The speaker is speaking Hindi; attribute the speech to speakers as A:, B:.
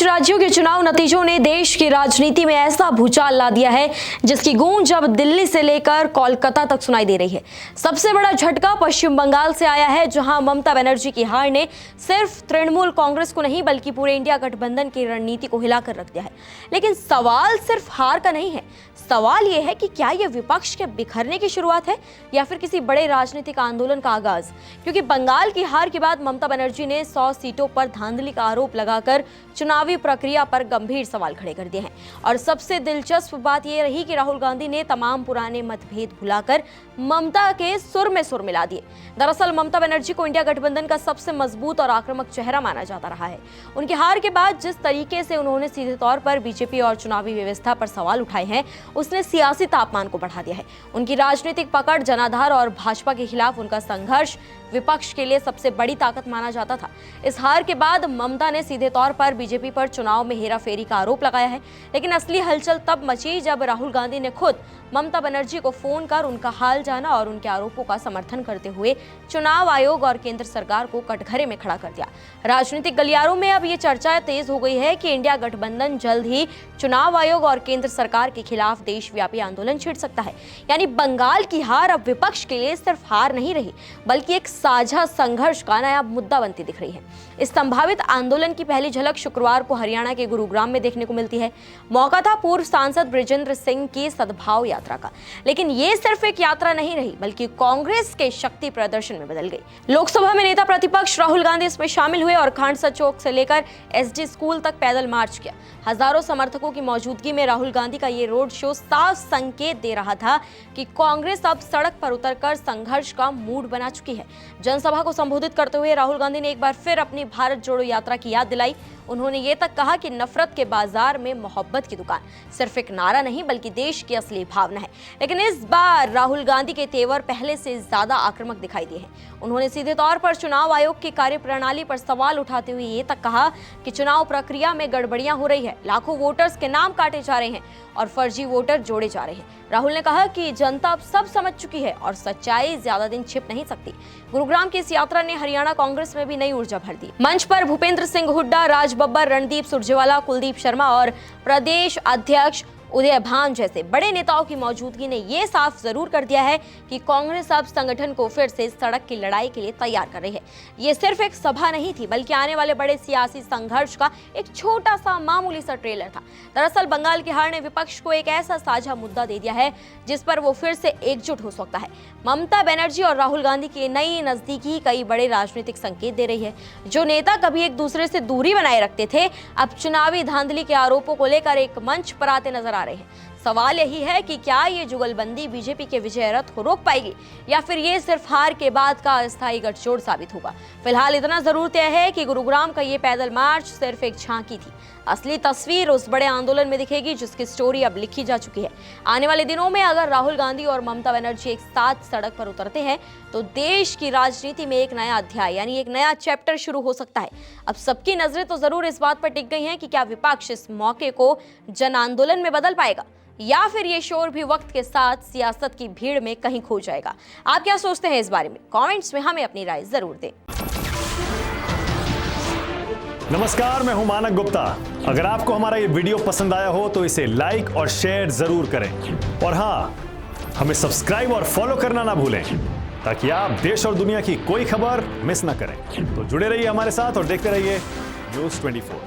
A: राज्यों के चुनाव नतीजों ने देश की राजनीति में ऐसा भूचाल ला दिया है जिसकी गूंज अब दिल्ली से लेकर कोलकाता तक सुनाई दे रही है। सबसे बड़ा झटका पश्चिम बंगाल से आया है, जहां ममता बनर्जी की हार ने सिर्फ तृणमूल कांग्रेस को नहीं बल्कि पूरे इंडिया गठबंधन की रणनीति को हिलाकर रख दिया है। लेकिन सवाल सिर्फ हार का नहीं है, सवाल यह है कि क्या यह विपक्ष के बिखरने की शुरुआत है या फिर किसी बड़े राजनीतिक आंदोलन का आगाज। क्योंकि बंगाल की हार के बाद ममता बनर्जी ने 100 सीटों पर धांधली का आरोप लगाकर चुनावी प्रक्रिया पर गंभीर सवाल खड़े कर दिए हैं। और सबसे दिलचस्प बात यह रही कि राहुल गांधी ने तमाम पुराने मतभेद भुलाकर ममता के सुर में सुर मिला दिए। दरअसल ममता बनर्जी को इंडिया गठबंधन का सबसे मजबूत और आक्रामक चेहरा माना जाता रहा है। उनकी हार के बाद जिस तरीके से उन्होंने सीधे तौर पर बीजेपी और चुनावी व्यवस्था पर सवाल उठाए हैं, उसने सियासी तापमान को बढ़ा दिया है। उनकी राजनीतिक पकड़, जनाधार और भाजपा के खिलाफ उनका संघर्ष विपक्ष के लिए सबसे बड़ी ताकत माना जाता था। इस हार के बाद ममता ने सीधे तौर पर बीजेपी पर चुनाव में हेराफेरी का आरोप लगाया है। लेकिन असली हलचल तब मची जब राहुल गांधी ने खुद ममता बनर्जी को फोन कर उनका हाल जाना और उनके आरोपों का समर्थन करते हुए चुनाव आयोग और केंद्र सरकार को कटघरे में खड़ा कर दिया। राजनीतिक गलियारों में अब ये चर्चा तेज हो गई है कि इंडिया गठबंधन जल्द ही चुनाव आयोग और केंद्र सरकार के खिलाफ देशव्यापी आंदोलन छेड़ सकता है। यानी बंगाल की हार अब विपक्ष के लिए सिर्फ हार नहीं रही बल्कि एक साझा संघर्ष का नया मुद्दा बनती दिख रही है। इस संभावित आंदोलन की पहली झलक शुक्रवार को हरियाणा के गुरुग्राम में देखने को मिलती है। मौका था पूर्व सांसद बृजेंद्र सिंह की सद्भाव यात्रा का, लेकिन ये सिर्फ एक यात्रा नहीं रही बल्कि कांग्रेस के शक्ति प्रदर्शन में बदल गई। लोकसभा में नेता प्रतिपक्ष राहुल गांधी इसमें शामिल हुए और खांडसा चौक से लेकर एसडी स्कूल तक पैदल मार्च किया। हजारों समर्थकों की मौजूदगी में राहुल गांधी का ये रोड शो साफ संकेत दे रहा था कि कांग्रेस अब सड़क पर उतरकर संघर्ष का मूड बना चुकी है। जनसभा को संबोधित करते हुए राहुल गांधी ने एक बार फिर अपनी भारत जोड़ो यात्रा की याद दिलाई। उन्होंने ये तक कहा कि नफरत के बाजार में मोहब्बत की दुकान सिर्फ एक नारा नहीं बल्कि देश की असली भावना है। लेकिन इस बार राहुल गांधी के तेवर पहले से ज्यादा आक्रामक दिखाई दिए हैं। उन्होंने सीधे तौर पर चुनाव आयोग की कार्यप्रणाली पर सवाल उठाते हुए ये तक कहा कि चुनाव प्रक्रिया में गड़बड़ियां हो रही है, लाखों वोटर्स के नाम काटे जा रहे हैं और फर्जी वोटर जोड़े जा रहे हैं। राहुल ने कहा कि जनता अब सब समझ चुकी है और सच्चाई ज्यादा दिन छिप नहीं सकती। गुरुग्राम की इस यात्रा ने हरियाणा कांग्रेस में भी नई ऊर्जा भर दी। मंच पर भूपेंद्र सिंह हुड्डा, राज बब्बर, रणदीप सुरजेवाला, कुलदीप शर्मा और प्रदेश अध्यक्ष उदय भान जैसे बड़े नेताओं की मौजूदगी ने यह साफ जरूर कर दिया है कि कांग्रेस अब संगठन को फिर से सड़क की लड़ाई के लिए तैयार कर रही है। ये सिर्फ एक सभा नहीं थी बल्कि आने वाले बड़े सियासी संघर्ष का एक छोटा सा मामूली सा ट्रेलर था। दरअसल बंगाल की हार ने विपक्ष को एक ऐसा साझा मुद्दा दे दिया है जिस पर वो फिर से एकजुट हो सकता है। ममता बनर्जी और राहुल गांधी की नई नजदीकी कई बड़े राजनीतिक संकेत दे रही है। जो नेता कभी एक दूसरे से दूरी बनाए रखते थे, अब चुनावी धांधली के आरोपों को लेकर एक मंच पर आते नजर आ रहे हैं। सवाल यही है कि क्या ये जुगलबंदी बीजेपी के विजय रथ को रोक पाएगी या फिर ये सिर्फ हार के बाद का अस्थायी गठजोड़ साबित होगा। फिलहाल इतना जरूर तय है कि गुरुग्राम का ये पैदल मार्च सिर्फ एक झांकी थी। असली तस्वीर उस बड़े आंदोलन में दिखेगी जिसकी स्टोरी अब लिखी जा चुकी है। आने वाले दिनों में अगर राहुल गांधी और ममता बनर्जी एक साथ सड़क पर उतरते हैं तो देश की राजनीति में एक नया अध्याय यानी एक नया चैप्टर शुरू हो सकता है। अब सबकी नजरें तो जरूर इस बात पर टिक गई हैं कि क्या विपक्ष इस मौके को जन आंदोलन में बदल पाएगा या फिर ये शोर भी वक्त के साथ सियासत की भीड़ में कहीं खो जाएगा। आप क्या सोचते हैं इस बारे में? कमेंट्स में हमें अपनी राय जरूर दें।
B: नमस्कार, मैं हूं मानक गुप्ता। अगर आपको हमारा ये वीडियो पसंद आया हो तो इसे लाइक और शेयर जरूर करें और हाँ, हमें सब्सक्राइब और फॉलो करना ना भूलें ताकि आप देश और दुनिया की कोई खबर मिस ना करें। तो जुड़े रहिए हमारे साथ और देखते रहिए न्यूज़ 24।